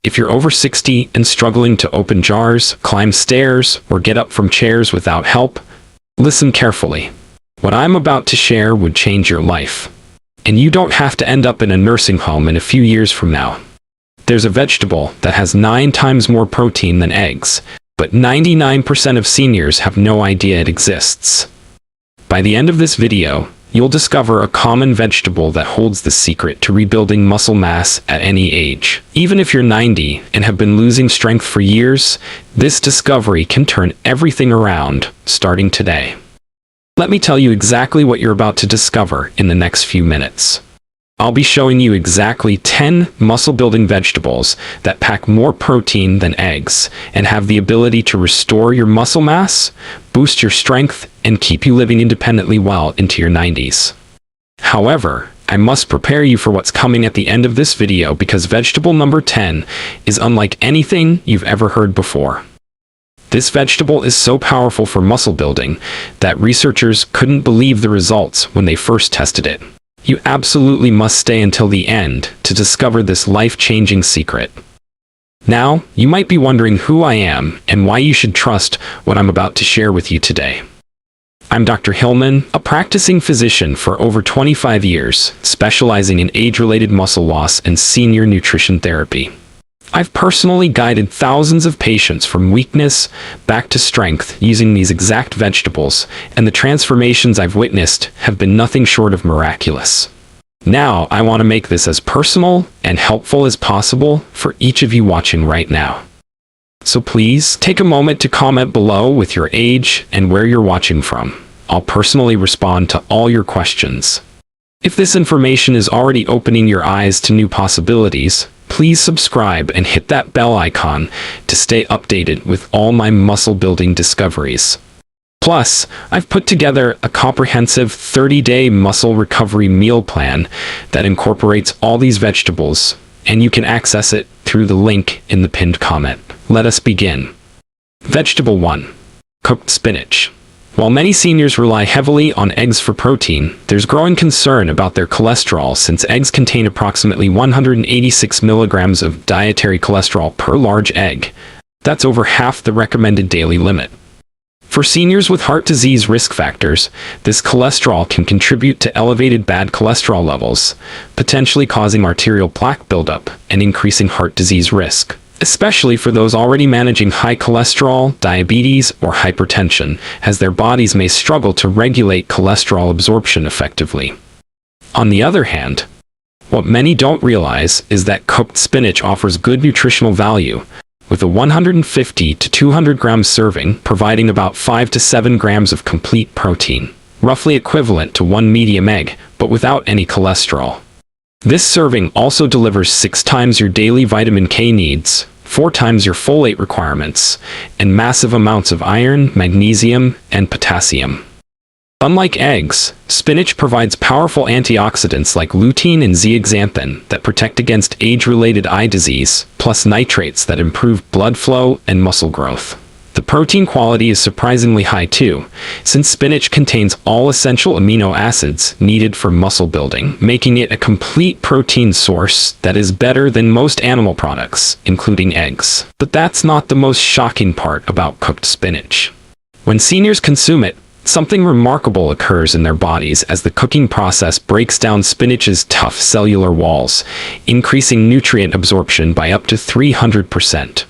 If you're over 60 and struggling to open jars, climb stairs, or get up from chairs without help, listen carefully. What I'm about to share would change your life. And you don't have to end up in a nursing home in a few years from now. There's a vegetable that has 9 times more protein than eggs, but 99% of seniors have no idea it exists. By the end of this video, you'll discover a common vegetable that holds the secret to rebuilding muscle mass at any age. Even if you're 90 and have been losing strength for years, this discovery can turn everything around, starting today. Let me tell you exactly what you're about to discover in the next few minutes. I'll be showing you exactly 10 muscle-building vegetables that pack more protein than eggs and have the ability to restore your muscle mass, boost your strength, and keep you living independently well into your 90s. However, I must prepare you for what's coming at the end of this video because vegetable number 10 is unlike anything you've ever heard before. This vegetable is so powerful for muscle building that researchers couldn't believe the results when they first tested it. You absolutely must stay until the end to discover this life-changing secret. Now, you might be wondering who I am and why you should trust what I'm about to share with you today. I'm Dr. Hillman, a practicing physician for over 25 years, specializing in age-related muscle loss and senior nutrition therapy. I've personally guided thousands of patients from weakness back to strength using these exact vegetables, and the transformations I've witnessed have been nothing short of miraculous. Now, I want to make this as personal and helpful as possible for each of you watching right now. So please, take a moment to comment below with your age and where you're watching from. I'll personally respond to all your questions. If this information is already opening your eyes to new possibilities, please subscribe and hit that bell icon to stay updated with all my muscle-building discoveries. Plus, I've put together a comprehensive 30-day muscle recovery meal plan that incorporates all these vegetables, and you can access it through the link in the pinned comment. Let us begin. Vegetable 1. Cooked spinach. While many seniors rely heavily on eggs for protein, there's growing concern about their cholesterol since eggs contain approximately 186 milligrams of dietary cholesterol per large egg. That's over half the recommended daily limit. For seniors with heart disease risk factors, this cholesterol can contribute to elevated bad cholesterol levels, potentially causing arterial plaque buildup and increasing heart disease risk, especially for those already managing high cholesterol, diabetes, or hypertension, as their bodies may struggle to regulate cholesterol absorption effectively. On the other hand, what many don't realize is that cooked spinach offers good nutritional value, with a 150 to 200 grams serving providing about 5 to 7 grams of complete protein, roughly equivalent to 1 medium egg, but without any cholesterol. This serving also delivers 6 times your daily vitamin K needs, 4 times your folate requirements, and massive amounts of iron, magnesium, and potassium. Unlike eggs, spinach provides powerful antioxidants like lutein and zeaxanthin that protect against age-related eye disease, plus nitrates that improve blood flow and muscle growth. The protein quality is surprisingly high too, since spinach contains all essential amino acids needed for muscle building, making it a complete protein source that is better than most animal products, including eggs. But that's not the most shocking part about cooked spinach. When seniors consume it, something remarkable occurs in their bodies as the cooking process breaks down spinach's tough cellular walls, increasing nutrient absorption by up to 300%.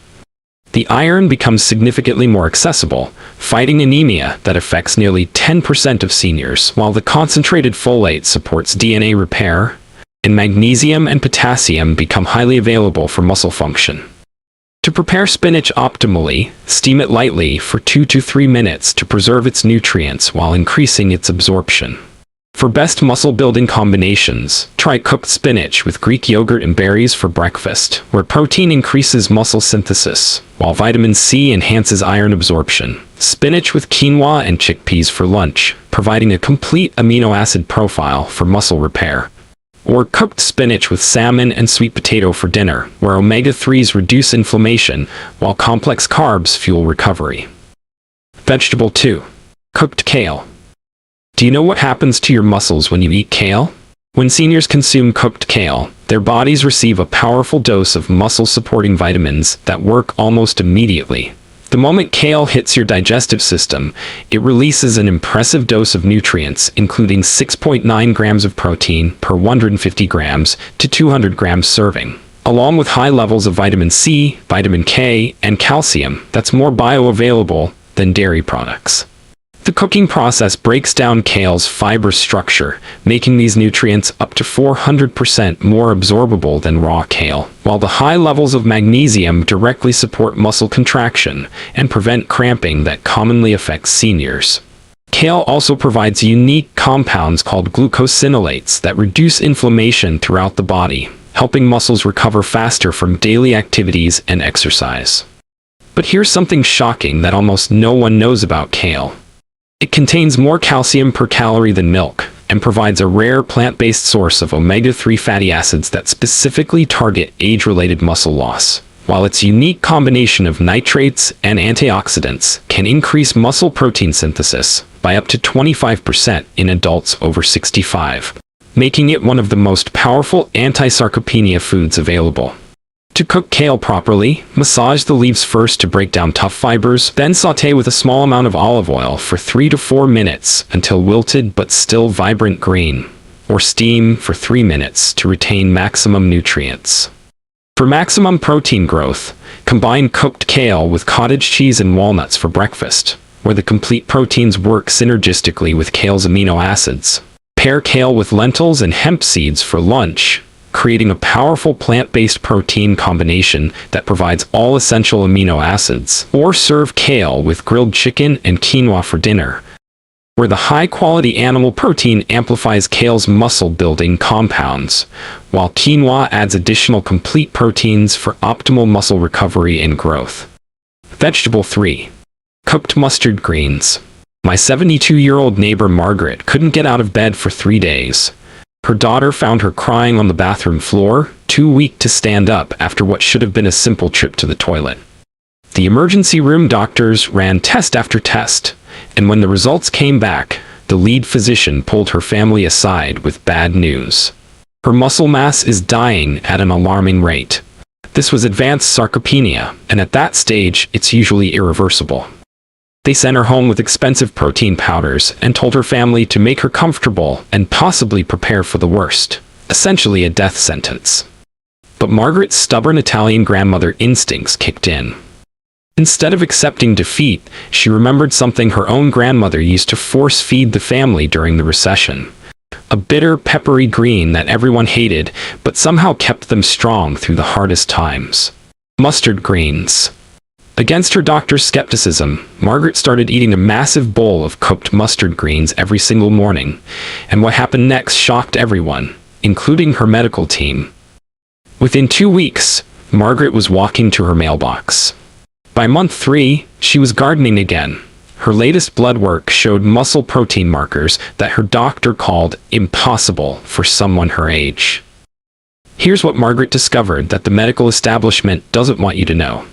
The iron becomes significantly more accessible, fighting anemia that affects nearly 10% of seniors, while the concentrated folate supports DNA repair, and magnesium and potassium become highly available for muscle function. To prepare spinach optimally, steam it lightly for 2 to 3 minutes to preserve its nutrients while increasing its absorption. For best muscle-building combinations, try cooked spinach with Greek yogurt and berries for breakfast, where protein increases muscle synthesis, while vitamin C enhances iron absorption. Spinach with quinoa and chickpeas for lunch, providing a complete amino acid profile for muscle repair. Or cooked spinach with salmon and sweet potato for dinner, where omega-3s reduce inflammation, while complex carbs fuel recovery. Vegetable 2. Cooked kale. Do you know what happens to your muscles when you eat kale? When seniors consume cooked kale, their bodies receive a powerful dose of muscle-supporting vitamins that work almost immediately. The moment kale hits your digestive system, it releases an impressive dose of nutrients, including 6.9 grams of protein per 150 grams to 200 grams serving, along with high levels of vitamin C, vitamin K, and calcium that's more bioavailable than dairy products. The cooking process breaks down kale's fiber structure, making these nutrients up to 400% more absorbable than raw kale, while the high levels of magnesium directly support muscle contraction and prevent cramping that commonly affects seniors. Kale also provides unique compounds called glucosinolates that reduce inflammation throughout the body, helping muscles recover faster from daily activities and exercise. But here's something shocking that almost no one knows about kale. It contains more calcium per calorie than milk, and provides a rare plant-based source of omega-3 fatty acids that specifically target age-related muscle loss, while its unique combination of nitrates and antioxidants can increase muscle protein synthesis by up to 25% in adults over 65, making it one of the most powerful anti-sarcopenia foods available. To cook kale properly, massage the leaves first to break down tough fibers, then sauté with a small amount of olive oil for 3 to 4 minutes until wilted but still vibrant green, or steam for 3 minutes to retain maximum nutrients. For maximum protein growth, combine cooked kale with cottage cheese and walnuts for breakfast, where the complete proteins work synergistically with kale's amino acids. Pair kale with lentils and hemp seeds for lunch, creating a powerful plant-based protein combination that provides all essential amino acids. Or serve kale with grilled chicken and quinoa for dinner, where the high-quality animal protein amplifies kale's muscle-building compounds, while quinoa adds additional complete proteins for optimal muscle recovery and growth. Vegetable 3. Cooked mustard greens. My 72-year-old neighbor Margaret couldn't get out of bed for 3 days. Her daughter found her crying on the bathroom floor, too weak to stand up after what should have been a simple trip to the toilet. The emergency room doctors ran test after test, and when the results came back, the lead physician pulled her family aside with bad news. Her muscle mass is dying at an alarming rate. This was advanced sarcopenia, and at that stage, it's usually irreversible. They sent her home with expensive protein powders and told her family to make her comfortable and possibly prepare for the worst, essentially a death sentence. But Margaret's stubborn Italian grandmother instincts kicked in. Instead of accepting defeat, she remembered something her own grandmother used to force-feed the family during the recession. A bitter, peppery green that everyone hated, but somehow kept them strong through the hardest times. Mustard greens. Against her doctor's skepticism, Margaret started eating a massive bowl of cooked mustard greens every single morning, and what happened next shocked everyone, including her medical team. Within 2 weeks, Margaret was walking to her mailbox. By month 3, she was gardening again. Her latest blood work showed muscle protein markers that her doctor called impossible for someone her age. Here's what Margaret discovered that the medical establishment doesn't want you to know.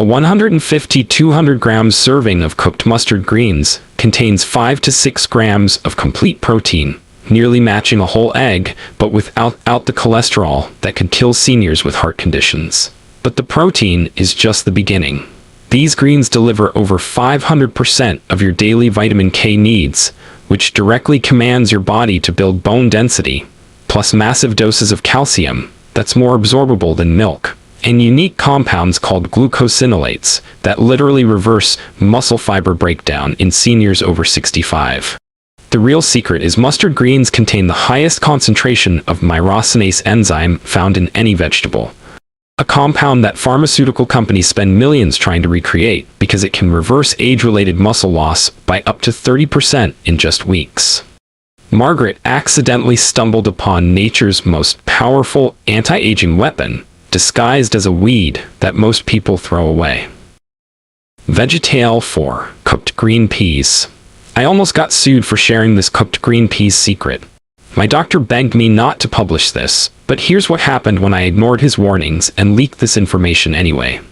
A 150-200 grams serving of cooked mustard greens contains 5 to 6 grams of complete protein, nearly matching a whole egg, but without the cholesterol that could kill seniors with heart conditions. But the protein is just the beginning. These greens deliver over 500% of your daily vitamin K needs, which directly commands your body to build bone density, plus massive doses of calcium that's more absorbable than milk, and unique compounds called glucosinolates that literally reverse muscle fiber breakdown in seniors over 65. The real secret is mustard greens contain the highest concentration of myrosinase enzyme found in any vegetable, a compound that pharmaceutical companies spend millions trying to recreate because it can reverse age-related muscle loss by up to 30% in just weeks. Margaret accidentally stumbled upon nature's most powerful anti-aging weapon, disguised as a weed that most people throw away. Vegetale 4. Cooked green peas. I almost got sued for sharing this cooked green peas secret. My doctor begged me not to publish this, but here's what happened when I ignored his warnings and leaked this information anyway.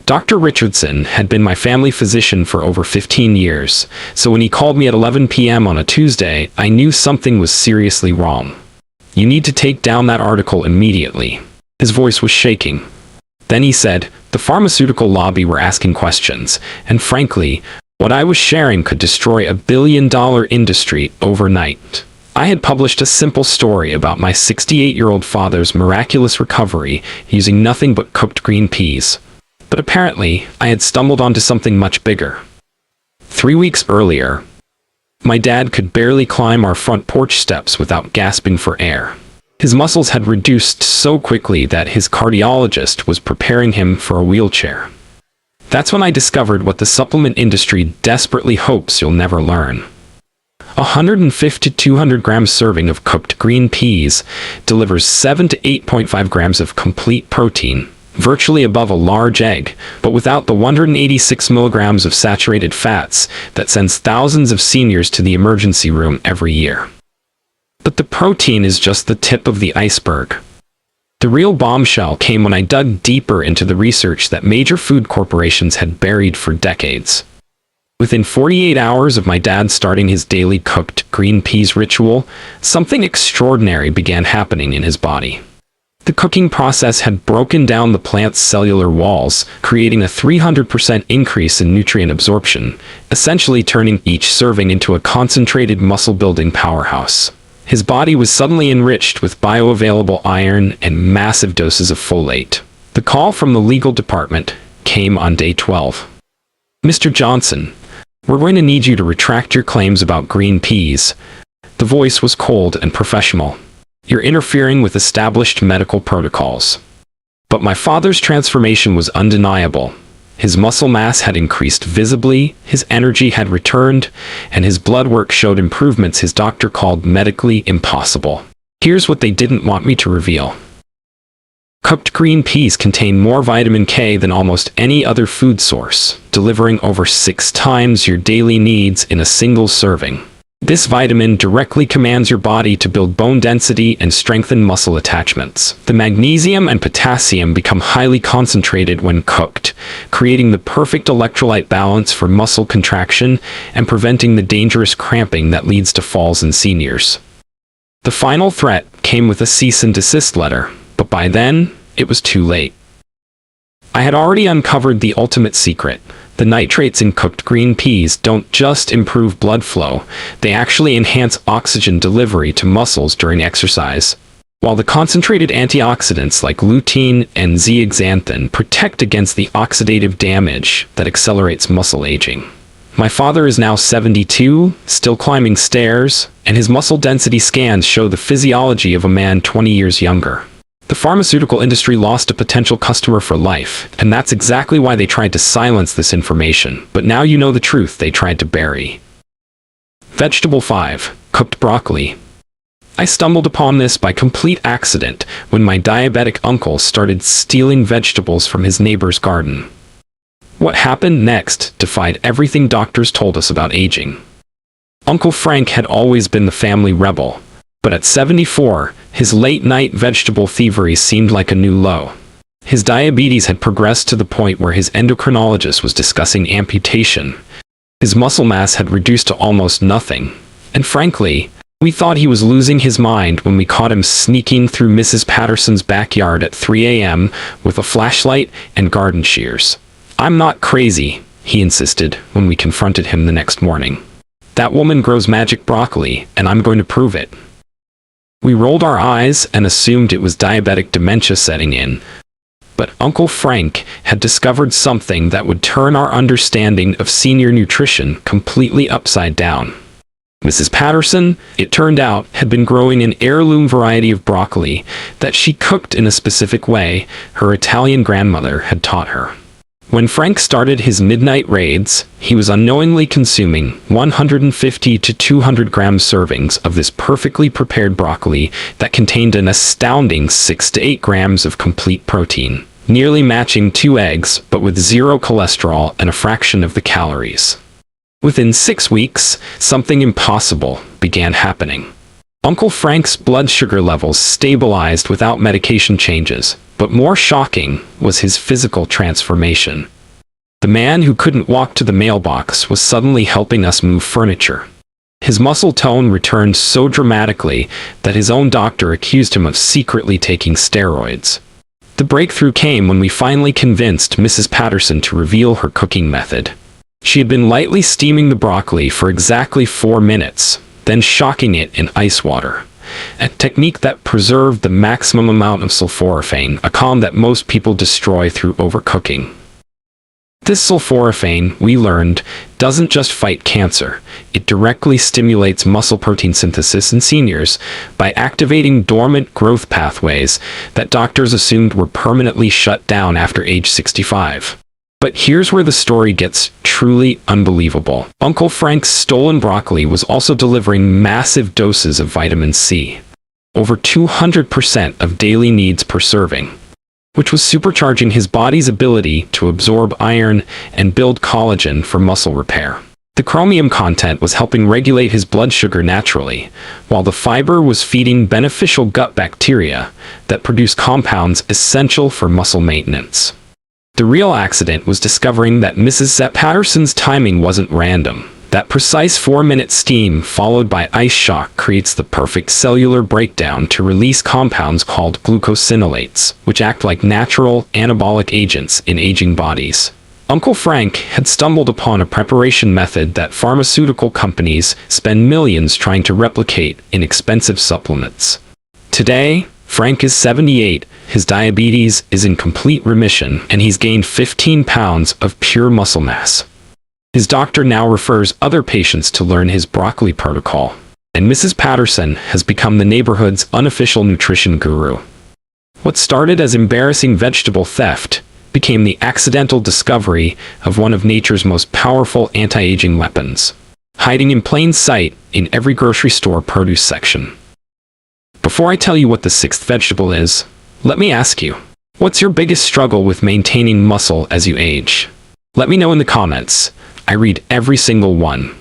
Dr. Richardson had been my family physician for over 15 years, so when he called me at 11 p.m. on a Tuesday, I knew something was seriously wrong. You need to take down that article immediately." His voice was shaking. Then he said, "The pharmaceutical lobby were asking questions, and frankly, what I was sharing could destroy a billion-dollar industry overnight." I had published a simple story about my 68-year-old father's miraculous recovery using nothing but cooked green peas. But apparently, I had stumbled onto something much bigger. 3 weeks earlier, my dad could barely climb our front porch steps without gasping for air. His muscles had reduced so quickly that his cardiologist was preparing him for a wheelchair. That's when I discovered what the supplement industry desperately hopes you'll never learn. 150 to 200 grams serving of cooked green peas delivers 7 to 8.5 grams of complete protein, virtually above a large egg, but without the 186 milligrams of saturated fats that sends thousands of seniors to the emergency room every year. But the protein is just the tip of the iceberg. The real bombshell came when I dug deeper into the research that major food corporations had buried for decades. Within 48 hours of my dad starting his daily cooked green peas ritual, something extraordinary began happening in his body. The cooking process had broken down the plant's cellular walls, creating a 300% increase in nutrient absorption, essentially turning each serving into a concentrated muscle-building powerhouse. His body was suddenly enriched with bioavailable iron and massive doses of folate. The call from the legal department came on day 12. "Mr. Johnson, we're going to need you to retract your claims about green peas." The voice was cold and professional. "You're interfering with established medical protocols." But my father's transformation was undeniable. His muscle mass had increased visibly, his energy had returned, and his blood work showed improvements his doctor called medically impossible. Here's what they didn't want me to reveal. Cooked green peas contain more vitamin K than almost any other food source, delivering over 6 times your daily needs in a single serving. This vitamin directly commands your body to build bone density and strengthen muscle attachments. The magnesium and potassium become highly concentrated when cooked, creating the perfect electrolyte balance for muscle contraction and preventing the dangerous cramping that leads to falls in seniors. The final threat came with a cease and desist letter, but by then, it was too late. I had already uncovered the ultimate secret. The nitrates in cooked green peas don't just improve blood flow, they actually enhance oxygen delivery to muscles during exercise. While the concentrated antioxidants like lutein and zeaxanthin protect against the oxidative damage that accelerates muscle aging. My father is now 72, still climbing stairs, and his muscle density scans show the physiology of a man 20 years younger. The pharmaceutical industry lost a potential customer for life, and that's exactly why they tried to silence this information, but now you know the truth they tried to bury. Vegetable 5. Cooked broccoli. I stumbled upon this by complete accident when my diabetic uncle started stealing vegetables from his neighbor's garden. What happened next defied everything doctors told us about aging. Uncle Frank had always been the family rebel, but at 74, his late-night vegetable thievery seemed like a new low. His diabetes had progressed to the point where his endocrinologist was discussing amputation. His muscle mass had reduced to almost nothing, and frankly, we thought he was losing his mind when we caught him sneaking through Mrs. Patterson's backyard at 3 a.m. with a flashlight and garden shears. "I'm not crazy," he insisted when we confronted him the next morning. "That woman grows magic broccoli, and I'm going to prove it." We rolled our eyes and assumed it was diabetic dementia setting in. But Uncle Frank had discovered something that would turn our understanding of senior nutrition completely upside down. Mrs. Patterson, it turned out, had been growing an heirloom variety of broccoli that she cooked in a specific way her Italian grandmother had taught her. When Frank started his midnight raids, he was unknowingly consuming 150 to 200 gram servings of this perfectly prepared broccoli that contained an astounding 6 to 8 grams of complete protein, nearly matching 2 eggs but with 0 cholesterol and a fraction of the calories. Within 6 weeks, something impossible began happening. Uncle Frank's blood sugar levels stabilized without medication changes, but more shocking was his physical transformation. The man who couldn't walk to the mailbox was suddenly helping us move furniture. His muscle tone returned so dramatically that his own doctor accused him of secretly taking steroids. The breakthrough came when we finally convinced Mrs. Patterson to reveal her cooking method. She had been lightly steaming the broccoli for exactly 4 minutes, then shocking it in ice water, a technique that preserved the maximum amount of sulforaphane, a compound that most people destroy through overcooking. This sulforaphane, we learned, doesn't just fight cancer, it directly stimulates muscle protein synthesis in seniors by activating dormant growth pathways that doctors assumed were permanently shut down after age 65. But here's where the story gets truly unbelievable. Uncle Frank's stolen broccoli was also delivering massive doses of vitamin C, over 200% of daily needs per serving, which was supercharging his body's ability to absorb iron and build collagen for muscle repair. The chromium content was helping regulate his blood sugar naturally, while the fiber was feeding beneficial gut bacteria that produce compounds essential for muscle maintenance. The real accident was discovering that Mrs. Patterson's timing wasn't random. That precise 4-minute steam followed by ice shock creates the perfect cellular breakdown to release compounds called glucosinolates, which act like natural anabolic agents in aging bodies. Uncle Frank had stumbled upon a preparation method that pharmaceutical companies spend millions trying to replicate in expensive supplements. Today, Frank is 78, his diabetes is in complete remission, and he's gained 15 pounds of pure muscle mass. His doctor now refers other patients to learn his broccoli protocol, and Mrs. Patterson has become the neighborhood's unofficial nutrition guru. What started as embarrassing vegetable theft became the accidental discovery of one of nature's most powerful anti-aging weapons, hiding in plain sight in every grocery store produce section. Before I tell you what the 6th vegetable is, let me ask you, what's your biggest struggle with maintaining muscle as you age? Let me know in the comments. I read every single one.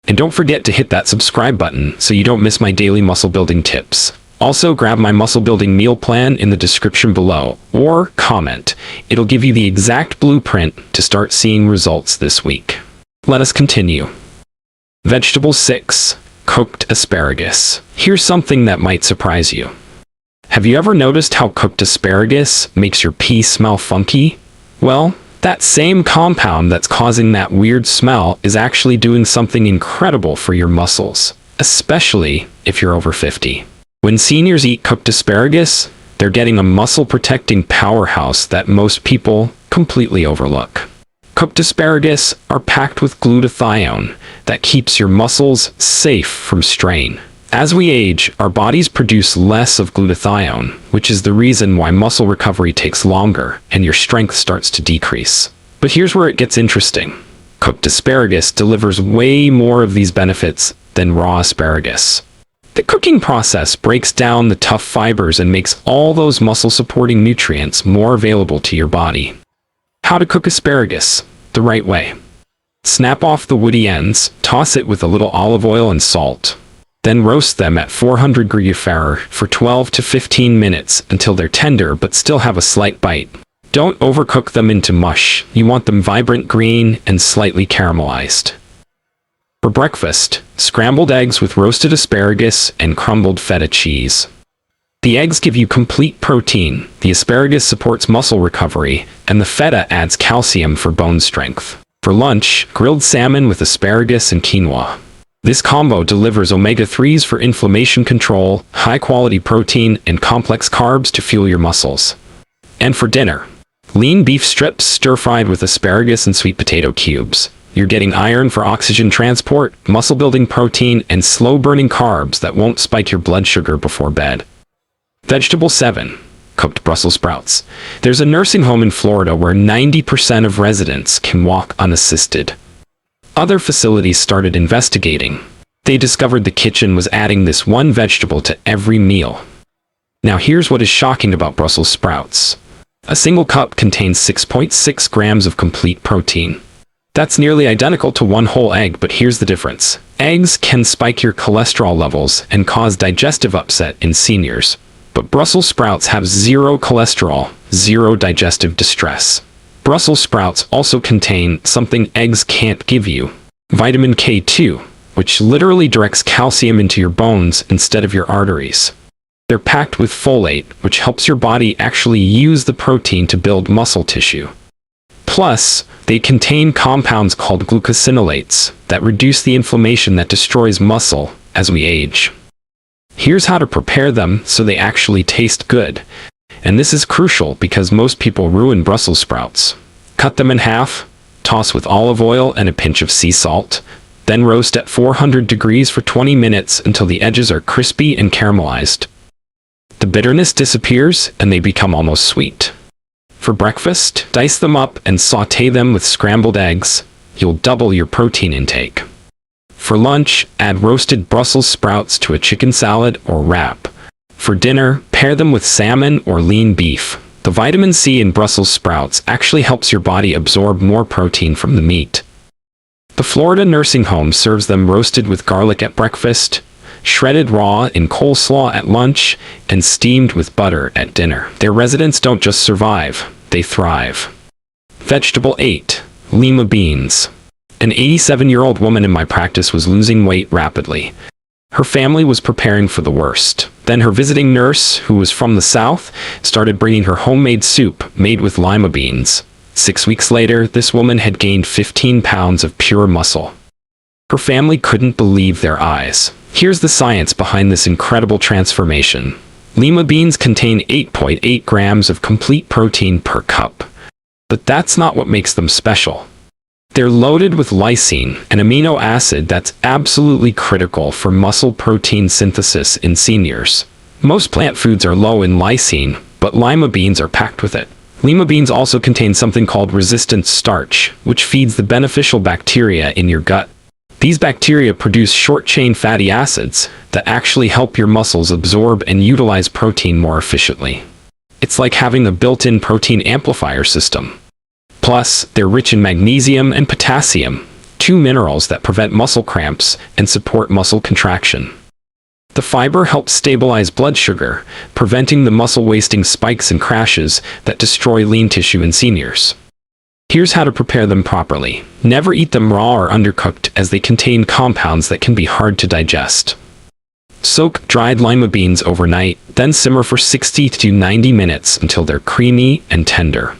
And don't forget to hit that subscribe button so you don't miss my daily muscle building tips. Also, grab my muscle building meal plan in the description below, or comment. It'll give you the exact blueprint to start seeing results this week. Let us continue. Vegetable 6. Cooked asparagus. Here's something that might surprise you. Have you ever noticed how cooked asparagus makes your pee smell funky? Well, that same compound that's causing that weird smell is actually doing something incredible for your muscles, especially if you're over 50. When seniors eat cooked asparagus, they're getting a muscle-protecting powerhouse that most people completely overlook. Cooked asparagus are packed with glutathione that keeps your muscles safe from strain. As we age, our bodies produce less of glutathione, which is the reason why muscle recovery takes longer and your strength starts to decrease. But here's where it gets interesting. Cooked asparagus delivers way more of these benefits than raw asparagus. The cooking process breaks down the tough fibers and makes all those muscle-supporting nutrients more available to your body. How to cook asparagus the right way. Snap off the woody ends, toss it with a little olive oil and salt. Then roast them at 400 degrees Fahrenheit for 12 to 15 minutes until they're tender but still have a slight bite. Don't overcook them into mush. You want them vibrant green and slightly caramelized. For breakfast, scrambled eggs with roasted asparagus and crumbled feta cheese. The eggs give you complete protein, the asparagus supports muscle recovery, and the feta adds calcium for bone strength. For lunch, grilled salmon with asparagus and quinoa. This combo delivers omega-3s for inflammation control, high-quality protein, and complex carbs to fuel your muscles. And for dinner, lean beef strips stir-fried with asparagus and sweet potato cubes. You're getting iron for oxygen transport, muscle-building protein, and slow-burning carbs that won't spike your blood sugar before bed. Vegetable 7. Cooked Brussels sprouts. There's a nursing home in Florida where 90% of residents can walk unassisted. Other facilities started investigating. They discovered the kitchen was adding this one vegetable to every meal. Now here's what is shocking about Brussels sprouts. A single cup contains 6.6 grams of complete protein. That's nearly identical to one whole egg, but here's the difference. Eggs can spike your cholesterol levels and cause digestive upset in seniors. But Brussels sprouts have zero cholesterol, zero digestive distress. Brussels sprouts also contain something eggs can't give you, vitamin K2, which literally directs calcium into your bones instead of your arteries. They're packed with folate, which helps your body actually use the protein to build muscle tissue. Plus, they contain compounds called glucosinolates that reduce the inflammation that destroys muscle as we age. Here's how to prepare them so they actually taste good. And this is crucial because most people ruin Brussels sprouts. Cut them in half, toss with olive oil and a pinch of sea salt, then roast at 400 degrees for 20 minutes until the edges are crispy and caramelized. The bitterness disappears and they become almost sweet. For breakfast, dice them up and sauté them with scrambled eggs. You'll double your protein intake. For lunch, add roasted Brussels sprouts to a chicken salad or wrap. For dinner, pair them with salmon or lean beef. The vitamin C in Brussels sprouts actually helps your body absorb more protein from the meat. The Florida nursing home serves them roasted with garlic at breakfast, shredded raw in coleslaw at lunch, and steamed with butter at dinner. Their residents don't just survive, they thrive. Vegetable 8. Lima beans. An 87-year-old woman in my practice was losing weight rapidly. Her family was preparing for the worst. Then her visiting nurse, who was from the South, started bringing her homemade soup made with lima beans. 6 weeks later, this woman had gained 15 pounds of pure muscle. Her family couldn't believe their eyes. Here's the science behind this incredible transformation. Lima beans contain 8.8 grams of complete protein per cup. But that's not what makes them special. They're loaded with lysine, an amino acid that's absolutely critical for muscle protein synthesis in seniors. Most plant foods are low in lysine, but lima beans are packed with it. Lima beans also contain something called resistant starch, which feeds the beneficial bacteria in your gut. These bacteria produce short-chain fatty acids that actually help your muscles absorb and utilize protein more efficiently. It's like having a built-in protein amplifier system. Plus, they're rich in magnesium and potassium, two minerals that prevent muscle cramps and support muscle contraction. The fiber helps stabilize blood sugar, preventing the muscle-wasting spikes and crashes that destroy lean tissue in seniors. Here's how to prepare them properly. Never eat them raw or undercooked as they contain compounds that can be hard to digest. Soak dried lima beans overnight, then simmer for 60 to 90 minutes until they're creamy and tender.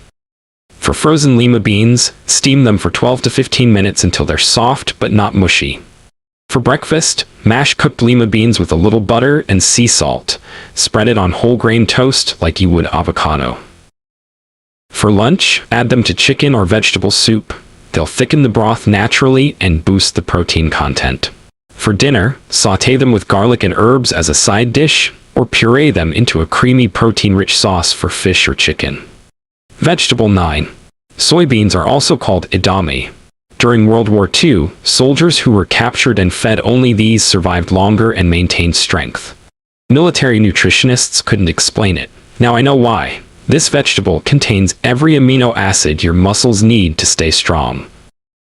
For frozen lima beans, steam them for 12 to 15 minutes until they're soft but not mushy. For breakfast, mash cooked lima beans with a little butter and sea salt. Spread it on whole grain toast like you would avocado. For lunch, add them to chicken or vegetable soup. They'll thicken the broth naturally and boost the protein content. For dinner, sauté them with garlic and herbs as a side dish, or puree them into a creamy protein-rich sauce for fish or chicken. Vegetable 9. Soybeans are also called edamame. During World War II, soldiers who were captured and fed only these survived longer and maintained strength. Military nutritionists couldn't explain it. Now I know why. This vegetable contains every amino acid your muscles need to stay strong.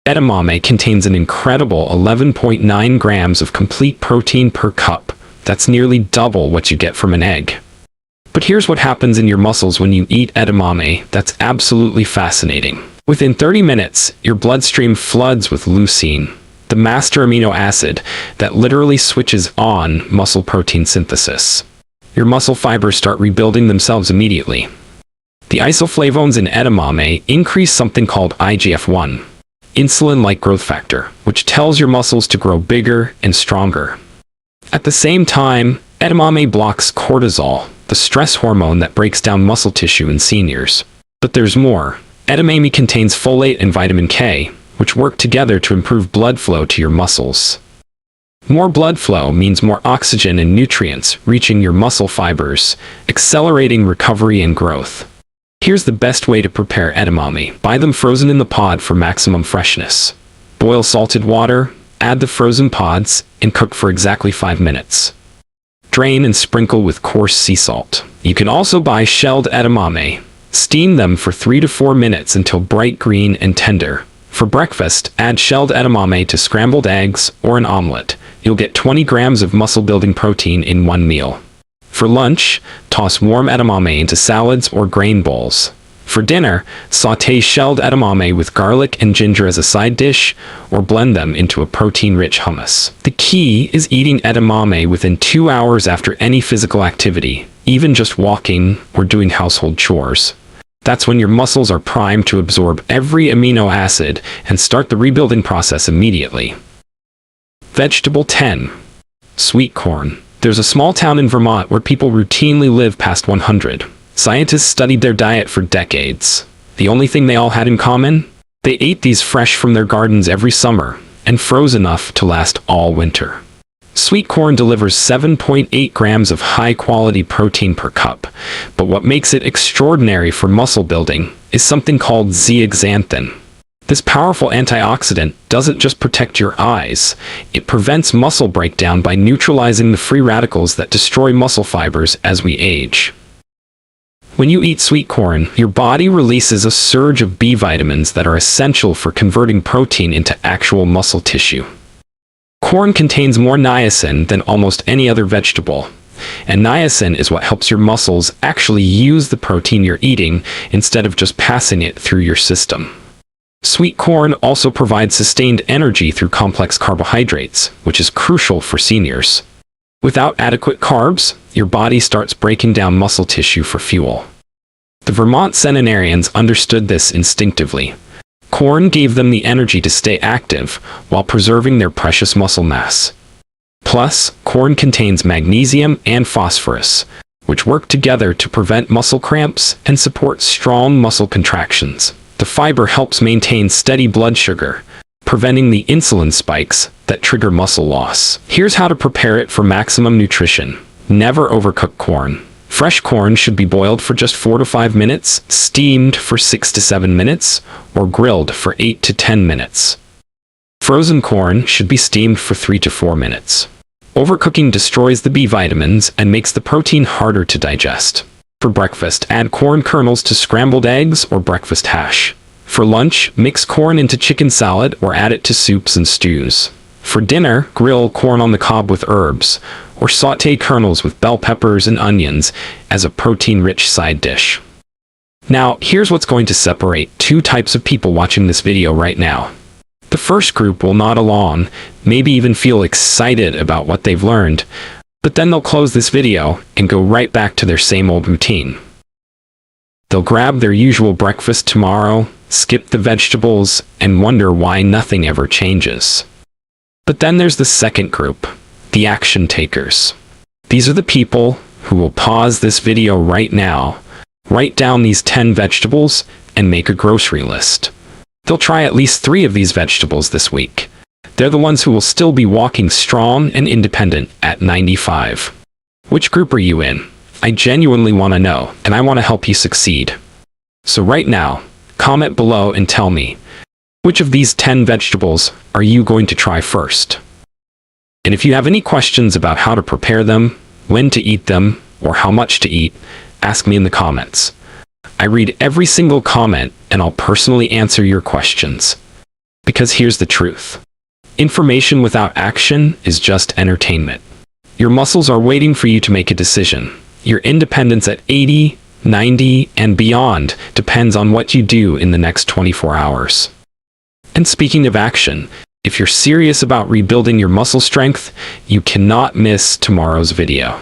Edamame contains an incredible 11.9 grams of complete protein per cup. That's nearly double what you get from an egg. But here's what happens in your muscles when you eat edamame that's absolutely fascinating. Within 30 minutes, your bloodstream floods with leucine, the master amino acid that literally switches on muscle protein synthesis. Your muscle fibers start rebuilding themselves immediately. The isoflavones in edamame increase something called IGF-1, insulin-like growth factor, which tells your muscles to grow bigger and stronger. At the same time, edamame blocks cortisol, the stress hormone that breaks down muscle tissue in seniors. But there's more. Edamame contains folate and vitamin K, which work together to improve blood flow to your muscles. More blood flow means more oxygen and nutrients reaching your muscle fibers, accelerating recovery and growth. Here's the best way to prepare edamame. Buy them frozen in the pod for maximum freshness. Boil salted water, add the frozen pods, and cook for exactly 5 minutes. Drain and sprinkle with coarse sea salt. You can also buy shelled edamame. Steam them for 3 to 4 minutes until bright green and tender. For breakfast, add shelled edamame to scrambled eggs or an omelet. You'll get 20 grams of muscle-building protein in 1 meal. For lunch, toss warm edamame into salads or grain bowls. For dinner, sauté shelled edamame with garlic and ginger as a side dish, or blend them into a protein-rich hummus. The key is eating edamame within 2 hours after any physical activity, even just walking or doing household chores. That's when your muscles are primed to absorb every amino acid and start the rebuilding process immediately. Vegetable 10. Sweet corn. There's a small town in Vermont where people routinely live past 100. Scientists studied their diet for decades. The only thing they all had in common? They ate these fresh from their gardens every summer, and froze enough to last all winter. Sweet corn delivers 7.8 grams of high-quality protein per cup, but what makes it extraordinary for muscle building is something called zeaxanthin. This powerful antioxidant doesn't just protect your eyes, it prevents muscle breakdown by neutralizing the free radicals that destroy muscle fibers as we age. When you eat sweet corn, your body releases a surge of B vitamins that are essential for converting protein into actual muscle tissue. Corn contains more niacin than almost any other vegetable, and niacin is what helps your muscles actually use the protein you're eating instead of just passing it through your system. Sweet corn also provides sustained energy through complex carbohydrates, which is crucial for seniors. Without adequate carbs, your body starts breaking down muscle tissue for fuel. The Vermont centenarians understood this instinctively. Corn gave them the energy to stay active while preserving their precious muscle mass. Plus, corn contains magnesium and phosphorus, which work together to prevent muscle cramps and support strong muscle contractions. The fiber helps maintain steady blood sugar, preventing the insulin spikes that trigger muscle loss. Here's how to prepare it for maximum nutrition. Never overcook corn. Fresh corn should be boiled for just 4 to 5 minutes, steamed for 6 to 7 minutes, or grilled for 8 to 10 minutes. Frozen corn should be steamed for 3 to 4 minutes. Overcooking destroys the B vitamins and makes the protein harder to digest. For breakfast, add corn kernels to scrambled eggs or breakfast hash. For lunch, mix corn into chicken salad or add it to soups and stews. For dinner, grill corn on the cob with herbs, or sauté kernels with bell peppers and onions as a protein-rich side dish. Now, here's what's going to separate two types of people watching this video right now. The first group will nod along, maybe even feel excited about what they've learned, but then they'll close this video and go right back to their same old routine. They'll grab their usual breakfast tomorrow, skip the vegetables, and wonder why nothing ever changes. But then there's the second group, the action takers. These are the people who will pause this video right now, write down these 10 vegetables, and make a grocery list. They'll try at least 3 of these vegetables this week. They're the ones who will still be walking strong and independent at 95. Which group are you in? I genuinely want to know, and I want to help you succeed. So right now, comment below and tell me, which of these 10 vegetables are you going to try first? And if you have any questions about how to prepare them, when to eat them, or how much to eat, ask me in the comments. I read every single comment and I'll personally answer your questions. Because here's the truth. Information without action is just entertainment. Your muscles are waiting for you to make a decision. Your independence at 80, 90, and beyond depends on what you do in the next 24 hours. And speaking of action, if you're serious about rebuilding your muscle strength, you cannot miss tomorrow's video.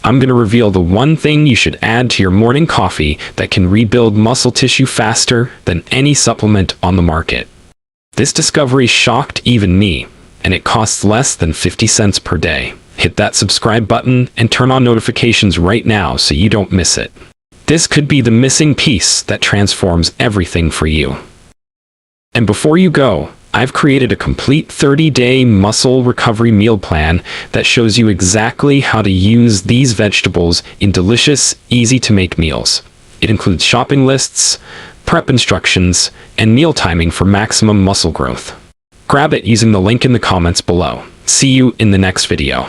I'm going to reveal the one thing you should add to your morning coffee that can rebuild muscle tissue faster than any supplement on the market. This discovery shocked even me, and it costs less than 50 cents per day. Hit that subscribe button and turn on notifications right now so you don't miss it. This could be the missing piece that transforms everything for you. And before you go, I've created a complete 30-day muscle recovery meal plan that shows you exactly how to use these vegetables in delicious, easy-to-make meals. It includes shopping lists, prep instructions, and meal timing for maximum muscle growth. Grab it using the link in the comments below. See you in the next video.